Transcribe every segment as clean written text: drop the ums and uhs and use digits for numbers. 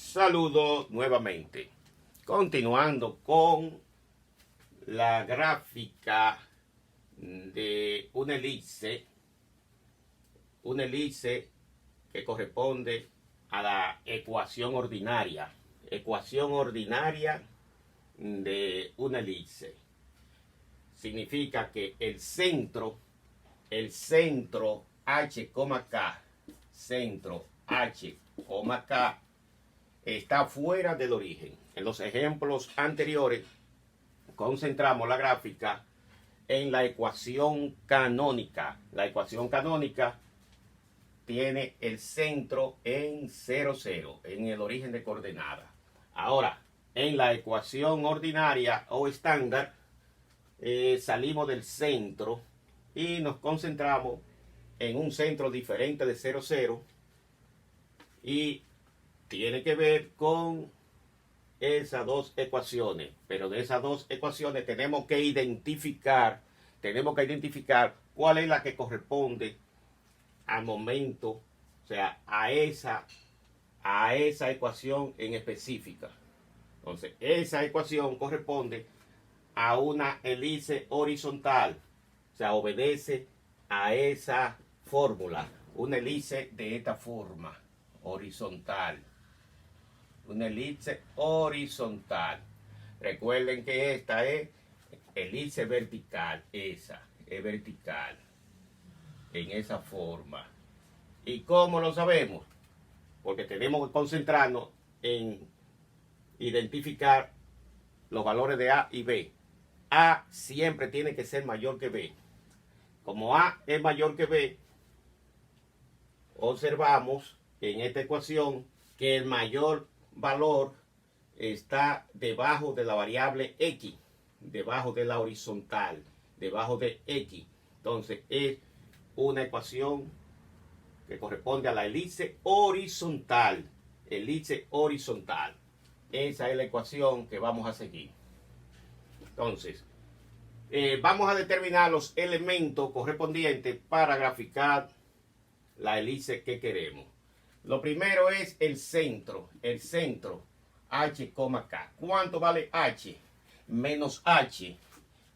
Saludo nuevamente. Continuando con la gráfica de una elipse que corresponde a la ecuación ordinaria de una elipse. Significa que el centro H, K, centro H, K, está fuera del origen. En los ejemplos anteriores concentramos la gráfica en la ecuación canónica. La ecuación canónica tiene el centro en 0, 0, en el origen de coordenada. Ahora, en la ecuación ordinaria o estándar, salimos del centro y nos concentramos en un centro diferente de 0, 0 y tiene que ver con esas dos ecuaciones, pero de esas dos ecuaciones tenemos que identificar cuál es la que corresponde al momento, o sea, a esa ecuación en específica. Entonces, esa ecuación corresponde a una elipse horizontal, o sea, obedece a esa fórmula, una elipse de esta forma, horizontal. Una elipse horizontal. Recuerden que esta es elipse vertical. Esa es vertical. En esa forma. ¿Y cómo lo sabemos? Porque tenemos que concentrarnos en identificar los valores de A y B. A siempre tiene que ser mayor que B. Como A es mayor que B, observamos en esta ecuación que el mayor valor está debajo de la variable X, debajo de la horizontal, debajo de X. Entonces es una ecuación que corresponde a la elipse horizontal. Elipse horizontal. Esa es la ecuación que vamos a seguir. Entonces, vamos a determinar los elementos correspondientes para graficar la elipse que queremos. Lo primero es el centro H, K. ¿Cuánto vale H? Menos H.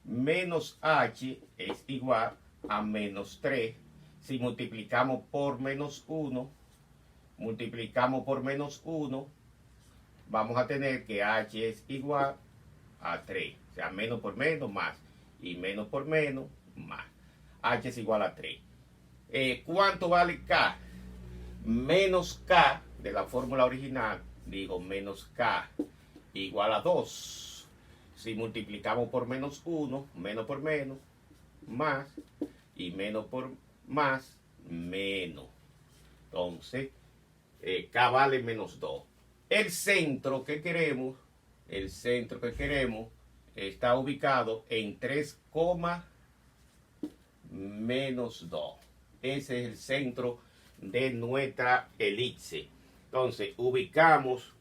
Menos H es igual a menos 3. Si multiplicamos por menos 1, vamos a tener que H es igual a 3. O sea, menos por menos, más. Y menos por menos, más. H es igual a 3. ¿Cuánto vale K? Menos K de la fórmula original, digo menos K igual a 2. Si multiplicamos por menos 1, menos por menos, más, y menos por más, menos. Entonces, K vale menos 2. El centro que queremos está ubicado en 3, menos 2. Ese es el centro de nuestra elipse. Entonces, ubicamos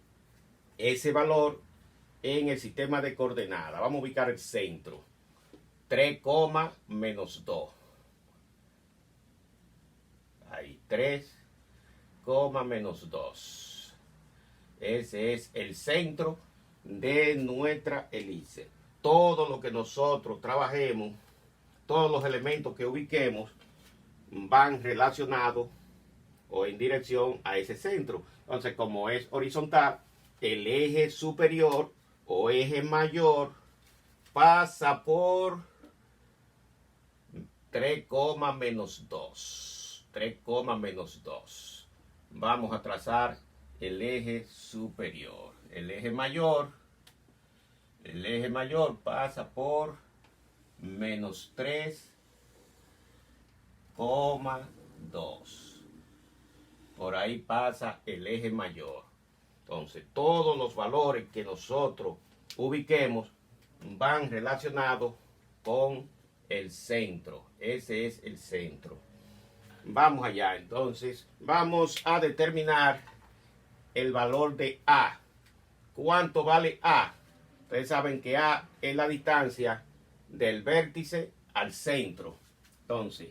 ese valor en el sistema de coordenadas. Vamos a ubicar el centro. 3, menos 2. Ahí, 3, menos 2. Ese es el centro de nuestra elipse. Todo lo que nosotros trabajemos, todos los elementos que ubiquemos, van relacionados o en dirección a ese centro. Entonces, como es horizontal, el eje superior o eje mayor pasa por 3, menos 2. 3, menos 2. Vamos a trazar el eje superior. El eje mayor pasa por menos 3, 2. Por ahí pasa el eje mayor. Entonces, todos los valores que nosotros ubiquemos van relacionados con el centro. Ese es el centro. Vamos allá. Entonces, vamos a determinar el valor de A. ¿Cuánto vale A? Ustedes saben que A es la distancia del vértice al centro. Entonces,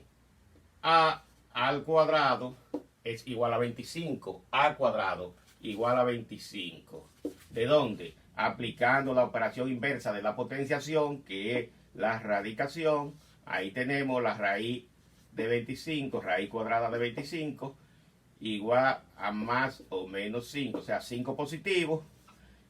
A al cuadrado es igual a 25. A cuadrado igual a 25. ¿De dónde? Aplicando la operación inversa de la potenciación, que es la radicación. Ahí tenemos la raíz de 25, raíz cuadrada de 25, igual a más o menos 5. O sea, 5 positivos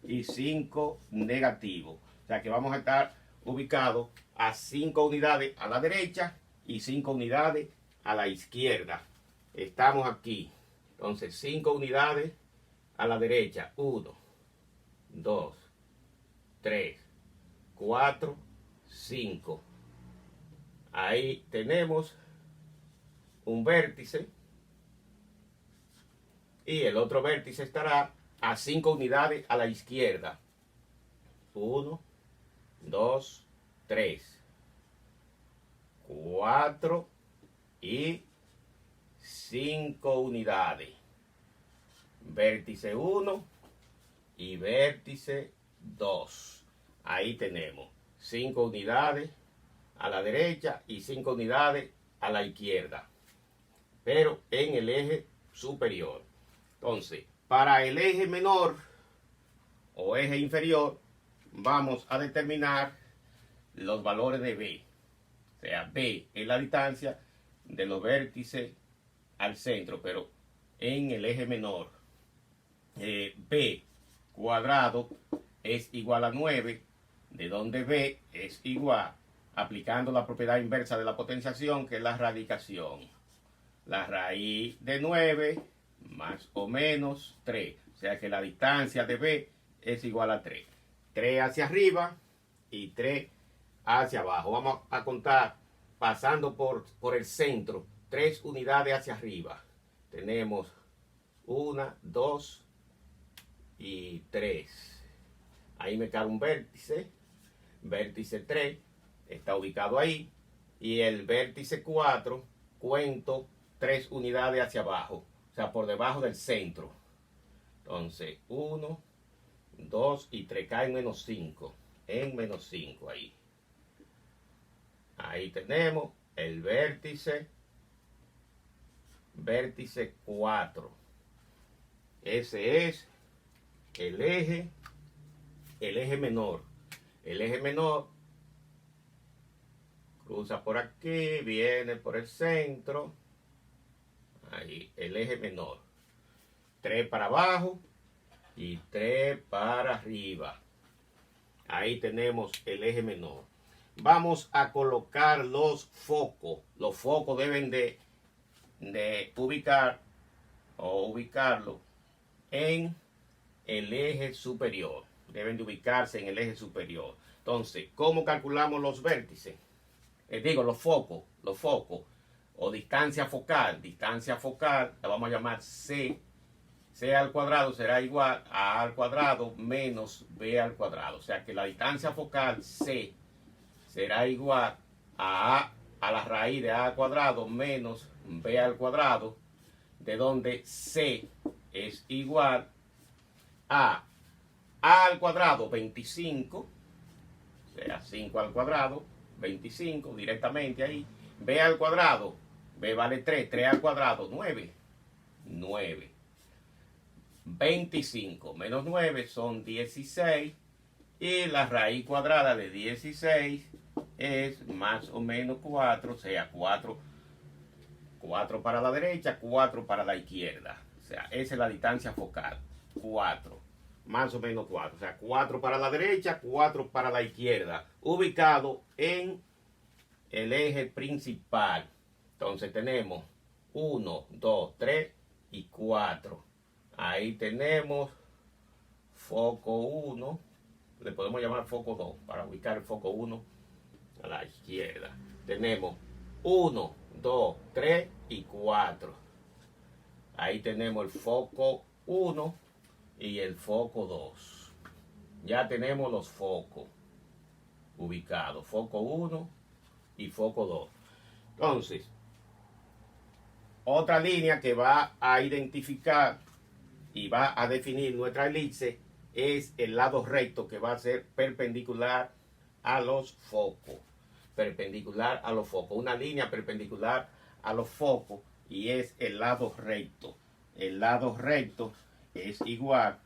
y 5 negativos. O sea que vamos a estar ubicados a 5 unidades a la derecha y 5 unidades a la izquierda. Estamos aquí. Entonces, 5 unidades a la derecha. 1, 2, 3, 4, 5. Ahí tenemos un vértice. Y el otro vértice estará a 5 unidades a la izquierda. 1, 2, 3, 4 y 5 unidades. Vértice 1 y vértice 2. Ahí tenemos 5 unidades a la derecha y 5 unidades a la izquierda, pero en el eje superior. Entonces, para el eje menor o eje inferior, vamos a determinar los valores de B. O sea, B es la distancia de los vértices al centro, pero en el eje menor. B cuadrado es igual a 9, de donde B es igual, aplicando la propiedad inversa de la potenciación, que es la radicación. La raíz de 9 más o menos 3. O sea que la distancia de B es igual a 3. 3 hacia arriba y 3 hacia abajo. Vamos a contar pasando por el centro. 3 unidades hacia arriba. Tenemos 1, 2 y 3. Ahí me cae un vértice. Vértice 3 está ubicado ahí. Y el vértice 4 cuento 3 unidades hacia abajo. O sea, por debajo del centro. Entonces, 1, 2 y 3 caen menos 5. En menos 5 ahí. Ahí tenemos el vértice 4. Ese es el eje menor. El eje menor cruza por aquí, viene por el centro. Ahí, el eje menor. 3 para abajo y 3 para arriba. Ahí tenemos el eje menor. Vamos a colocar los focos. Los focos deben de ubicar o ubicarlo en el eje superior. Deben de ubicarse en el eje superior. Entonces, ¿cómo calculamos los vértices? Los focos. Los focos. O distancia focal. Distancia focal la vamos a llamar C. C al cuadrado será igual a A al cuadrado menos B al cuadrado. O sea que la distancia focal C será igual a la raíz de A al cuadrado menos B al cuadrado, de donde C es igual a al cuadrado 25, o sea 5 al cuadrado, 25 directamente ahí. B al cuadrado, B vale 3, 3 al cuadrado, 9. 25 menos 9 son 16. Y la raíz cuadrada de 16 es más o menos 4, o sea, 4 para la derecha, 4 para la izquierda. O sea, esa es la distancia focal, 4, más o menos 4. O sea, 4 para la derecha, 4 para la izquierda, ubicado en el eje principal. Entonces tenemos 1, 2, 3 y 4. Ahí tenemos foco 1. Le podemos llamar foco 2 para ubicar el foco 1 a la izquierda. Tenemos 1, 2, 3 y 4. Ahí tenemos el foco 1 y el foco 2. Ya tenemos los focos ubicados. Foco 1 y foco 2. Entonces, otra línea que va a identificar y va a definir nuestra elipse es el lado recto, que va a ser perpendicular a los focos. Perpendicular a los focos. Una línea perpendicular a los focos y es el lado recto. El lado recto es igual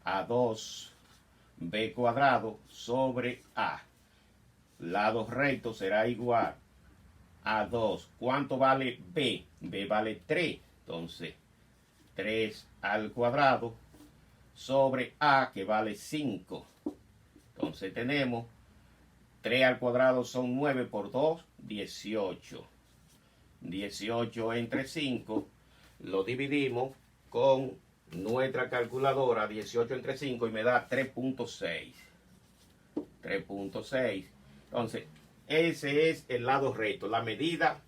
a 2b cuadrado sobre a. Lado recto será igual a 2. ¿Cuánto vale b? B vale 3. Entonces, 3 al cuadrado sobre a, que vale 5. Entonces tenemos 3 al cuadrado son 9 por 2, 18. 18 entre 5 lo dividimos con nuestra calculadora, 18 entre 5, y me da 3.6. 3.6. Entonces, ese es el lado recto, la medida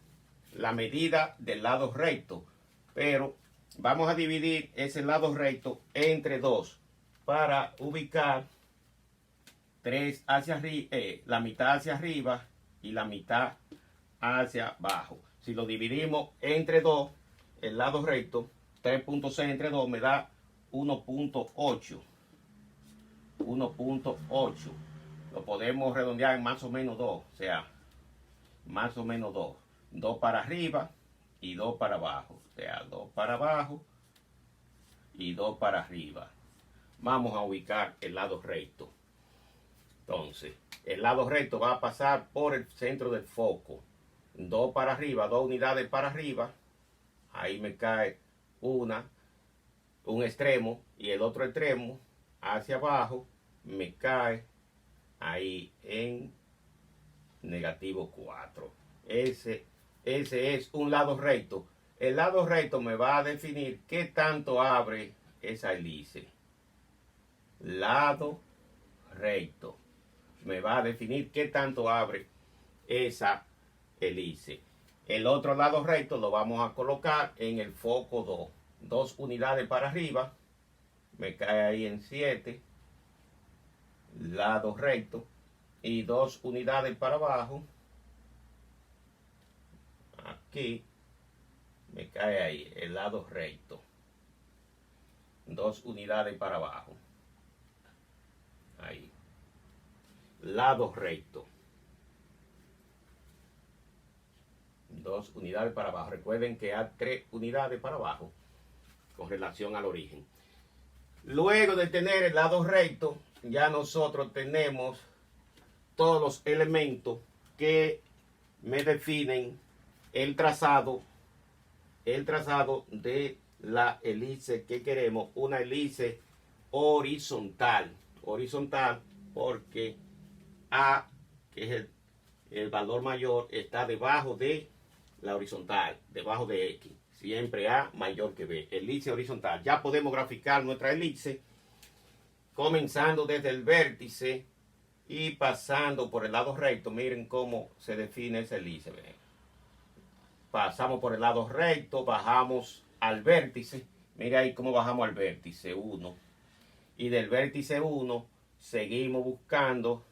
del lado recto. Pero vamos a dividir ese lado recto entre 2 para ubicar 3 hacia arriba, la mitad hacia arriba y la mitad hacia abajo. Si lo dividimos entre 2, el lado recto, 3.6 entre 2 me da 1.8. 1.8. Lo podemos redondear en más o menos 2. O sea, más o menos 2. 2 para arriba y 2 para abajo. O sea, 2 para abajo y 2 para arriba. Vamos a ubicar el lado recto. Entonces, el lado recto va a pasar por el centro del foco. 2 para arriba, 2 unidades para arriba. Ahí me cae un extremo, y el otro extremo hacia abajo me cae ahí en negativo 4. Ese es un lado recto. El lado recto me va a definir qué tanto abre esa hélice. Lado recto me va a definir qué tanto abre esa hélice. El otro lado recto lo vamos a colocar en el foco 2. 2 unidades para arriba, me cae ahí en 7, lado recto, y 2 unidades para abajo, aquí, me cae ahí el lado recto. 2 unidades para abajo, ahí, lado recto. 2 unidades para abajo. Recuerden que hay 3 unidades para abajo con relación al origen. Luego de tener el lado recto, ya nosotros tenemos todos los elementos que me definen el trazado de la hélice que queremos. Una hélice horizontal. Horizontal porque A, que es el valor mayor, está debajo de la horizontal, debajo de X. Siempre A mayor que B. Hélice horizontal. Ya podemos graficar nuestra hélice comenzando desde el vértice y pasando por el lado recto. Miren cómo se define esa hélice. Pasamos por el lado recto, bajamos al vértice. Mira ahí cómo bajamos al vértice 1. Y del vértice 1 seguimos buscando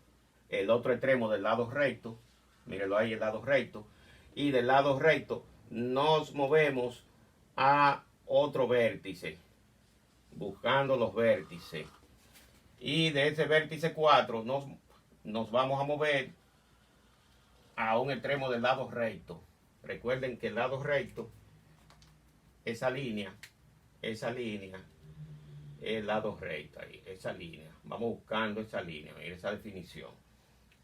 el otro extremo del lado recto. Mírenlo ahí, el lado recto. Y del lado recto nos movemos a otro vértice, buscando los vértices. Y de ese vértice 4 nos vamos a mover a un extremo del lado recto. Recuerden que el lado recto, esa línea, el lado recto ahí, esa línea. Vamos buscando esa línea, esa definición.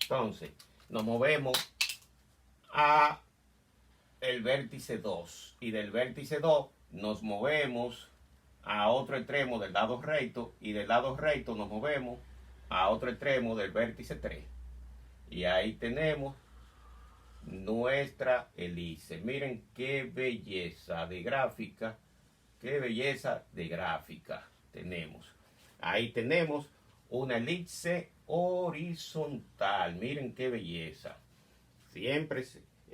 Entonces, nos movemos a el vértice 2, y del vértice 2 nos movemos a otro extremo del lado recto, y del lado recto nos movemos a otro extremo del vértice 3. Y ahí tenemos nuestra hélice. Miren qué belleza de gráfica, tenemos. Ahí tenemos una hélice horizontal. Miren qué belleza. Siempre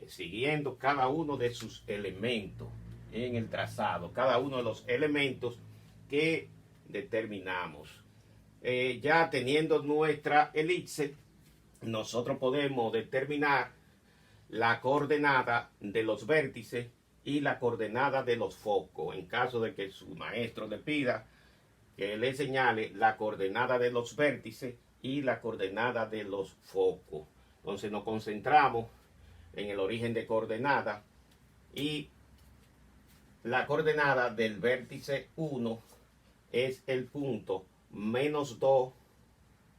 siguiendo cada uno de sus elementos en el trazado, cada uno de los elementos que determinamos. Ya teniendo nuestra hélice, nosotros podemos determinar la coordenada de los vértices y la coordenada de los focos, en caso de que su maestro le pida que le señale la coordenada de los vértices y la coordenada de los focos. Entonces nos concentramos en el origen de coordenada, y la coordenada del vértice 1 es el punto menos 2,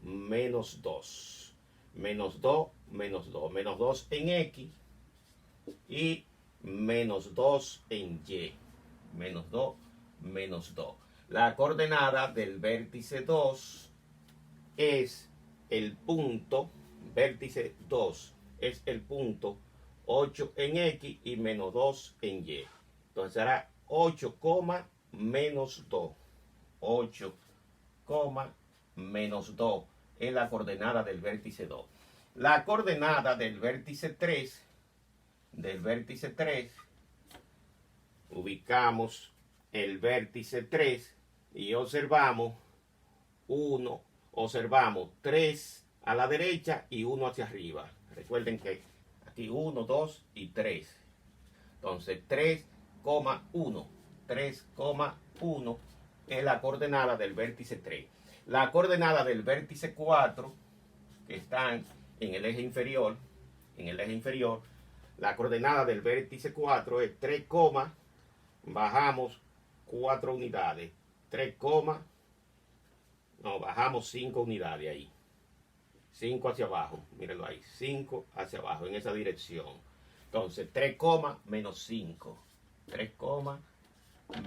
menos 2. Menos 2, menos 2. Menos 2 en X y menos 2 en Y. Menos 2, menos 2. La coordenada del vértice 2 es el punto, vértice 2 es el punto 8 en X y menos 2 en Y. Entonces será 8, menos 2. 8, menos 2 es la coordenada del vértice 2. La coordenada del vértice 3, ubicamos el vértice 3 y observamos 3 a la derecha y 1 hacia arriba. Recuerden que aquí 1, 2 y 3. Entonces 3,1. 3,1 es la coordenada del vértice 3. La coordenada del vértice 4, que están en el eje inferior, la coordenada del vértice 4 es 3, bajamos 4 unidades. 3, bajamos 5 unidades ahí. 5 hacia abajo, mírenlo ahí, 5 hacia abajo, en esa dirección. Entonces, 3, menos 5. 3,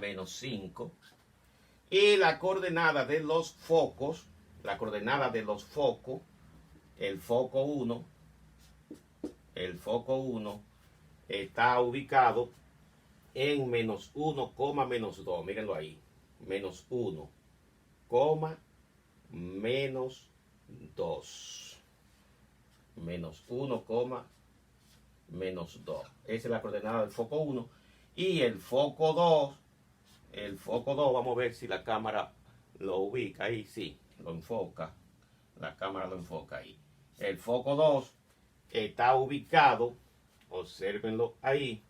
menos 5. Y la coordenada de los focos, el foco 1 está ubicado en menos 1, menos 2. Mírenlo ahí. Menos 1, menos 2. Menos 1, menos 2. Esa es la coordenada del foco 1. Y el foco 2, vamos a ver si la cámara lo ubica ahí. Sí, lo enfoca. La cámara lo enfoca ahí. El foco 2 está ubicado, obsérvenlo ahí.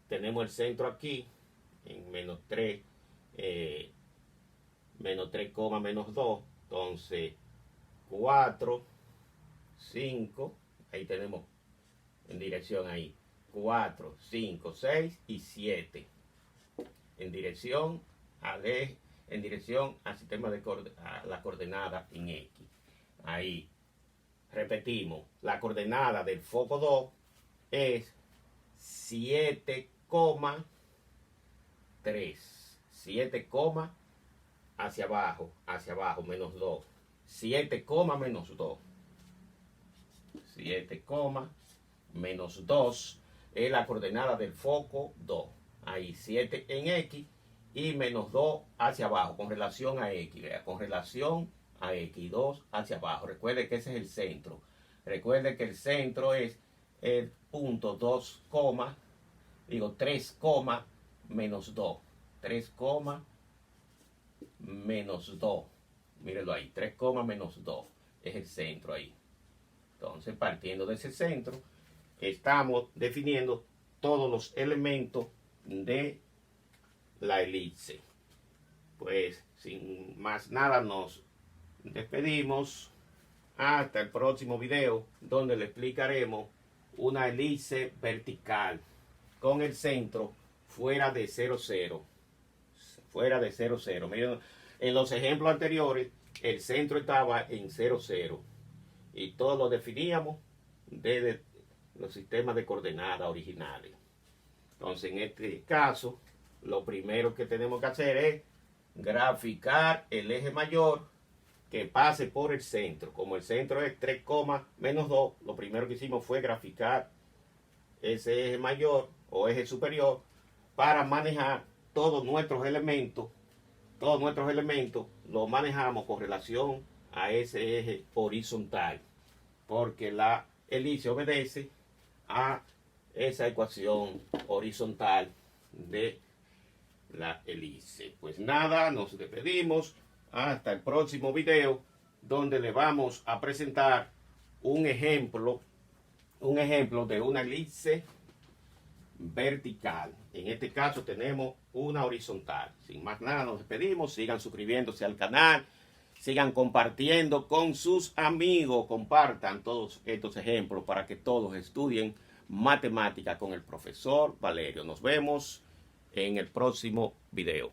Tenemos el centro aquí en menos 3, menos 3, menos 2. Entonces 4, 5, ahí tenemos en dirección ahí 4, 5, 6 y 7 en dirección al eje, en dirección al sistema de la coordenada en X. Ahí repetimos, la coordenada del foco 2 es 7,3. 7, hacia abajo, menos 2. 7, menos 2. 7, menos 2 es la coordenada del foco 2. Ahí 7 en X y menos 2 hacia abajo, con relación a X. Vea, con relación a X, 2 hacia abajo. Recuerde que ese es el centro. Recuerde que el centro es el punto 2, 3, menos 2. 3, menos 2. Mírenlo ahí, 3, menos 2 es el centro ahí. Entonces, partiendo de ese centro, estamos definiendo todos los elementos de la elipse. Pues, sin más nada, nos despedimos. Hasta el próximo video, donde le explicaremos una elipse vertical con el centro fuera de 0, 0. Fuera de 0, 0. Miren, en los ejemplos anteriores, el centro estaba en 0, 0. Y todo lo definíamos desde los sistemas de coordenadas originales. Entonces, en este caso, lo primero que tenemos que hacer es graficar el eje mayor que pase por el centro. Como el centro es 3, menos 2, lo primero que hicimos fue graficar ese eje mayor o eje superior para manejar todos nuestros elementos. Todos nuestros elementos los manejamos con relación a ese eje horizontal, porque la elipse obedece a esa ecuación horizontal de la elipse. Pues nada, nos despedimos hasta el próximo video, donde le vamos a presentar un ejemplo de una elipse vertical. En este caso tenemos una horizontal. Sin más nada, nos despedimos. Sigan suscribiéndose al canal, sigan compartiendo con sus amigos, compartan todos estos ejemplos para que todos estudien matemática con el profesor Valerio. Nos vemos en el próximo video.